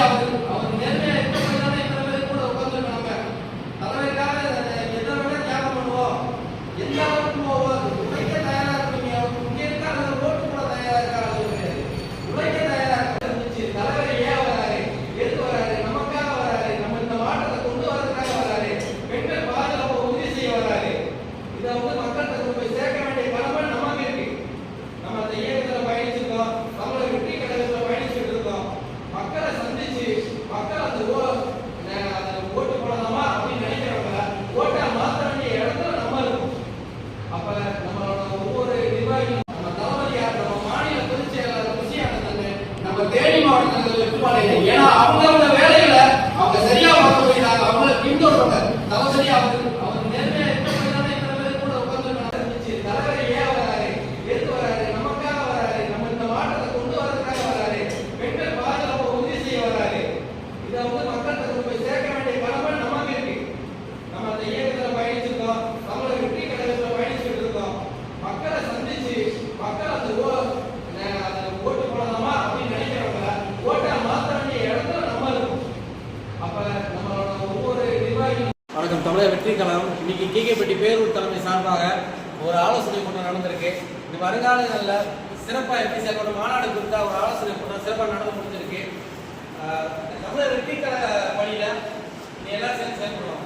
அவர் நேர்மையா இருக்க இத்தனை பேர் கூட உட்கார்ந்துருக்காங்க. தலைவருக்காக எதை விட தியாகம் பண்ணுவோம், எல்லாருக்கும் உழைக்க தயாரா இருக்கீங்க. இங்க இருக்காங்க ஓட்டு போட தயாரா இருக்காங்க, உழைக்க தயாரா இருந்துச்சு. தலைவர் ஏன் வராரு, எதுக்கு வராரு, நமக்காக வராரு, நம்ம இந்த மாற்றத்தை கொண்டு வரதுக்காக வராரு, பெண்கள் பாதுகாப்பை உறுதி செய்ய வராரு. இதை மக்கள்கிட்ட கொண்டு போய் சேர்க்க வேண்டிய கடமை நமக்கு இருக்கு. நம்ம அந்த இயக்கத்தில் பயணிச்சிருக்கோம், நம்மளோட வெற்றி கழகத்தில் பயணிச்சுட்டு இருக்கோம். மக்களை சந்திச்சு மக்கள் அந்த ஓட்டு போடலாமா அப்படின்னு நினைக்கிறவங்க ஓட்டை மாற்ற வேண்டிய இடத்துல நம்ம இருக்கும். அப்ப நம்மளோட ஒவ்வொரு நிர்வாகியும் நம்ம தளபதியார், நம்ம மாநில பொதுச் செயலாளர் குஷியானந்தன், நம்ம தேனி மாவட்டத்தில் வெற்றுப்பாளையம், ஏன்னா அவங்களோட வேலைகளை அவங்க சரியா பார்க்க போயிட்டாங்க. அவங்கள பின்தொடர்றாங்க. தளபதி அவர் நேர்மையா இருக்க இத்தனை பேர் கூட உட்கார்ந்துருக்காங்க. தலைவர் ஏன் வராரு, எதுக்கு வராரு, நமக்காக வராரு, நம்ம இந்த மாற்றத்தை கொண்டு வரதுக்காக வராரு, பெண்கள் பாதுகாப்பை உறுதி செய்ய வராரு. இதை மக்கள்கிட்ட கொண்டு போய் சேர்க்க வேண்டிய கடமை நமக்கு இருக்கு. நம்ம அந்த இயக்கத்தில் பயணிச்சிருக்கோம், நம்மளோட வெற்றி கழகத்தில் பயணிச்சுட்டு இருக்கோம். மக்களை சந்திச்சு மக்கள் அந்த ஓட்டு போடலாமா அப்படின்னு நினைக்கிறவங்க ஓட்டை மாற்ற வேண்டிய இடத்துல நம்ம இருக்கும். அப்ப நம்மளோட ஒவ்வொரு நிர்வாகியும். வணக்கம். தமிழக வெற்றி கழகம் இன்னைக்கு கேகேப்பட்டி பேரூர் தலைமை சார்பாக ஒரு ஆலோசனை கூட்டம் நடந்திருக்கு. இந்த வருங்காலங்களில் சிறப்பாக எப்படி செயல்படும் மாநாடு குறித்த ஒரு ஆலோசனை கூட்டம் சிறப்பாக நடந்து முடிஞ்சிருக்கு. தமிழக வெற்றி கழக பணியில் நீ எல்லாம் சேர்ந்து செயல்படுவாங்க.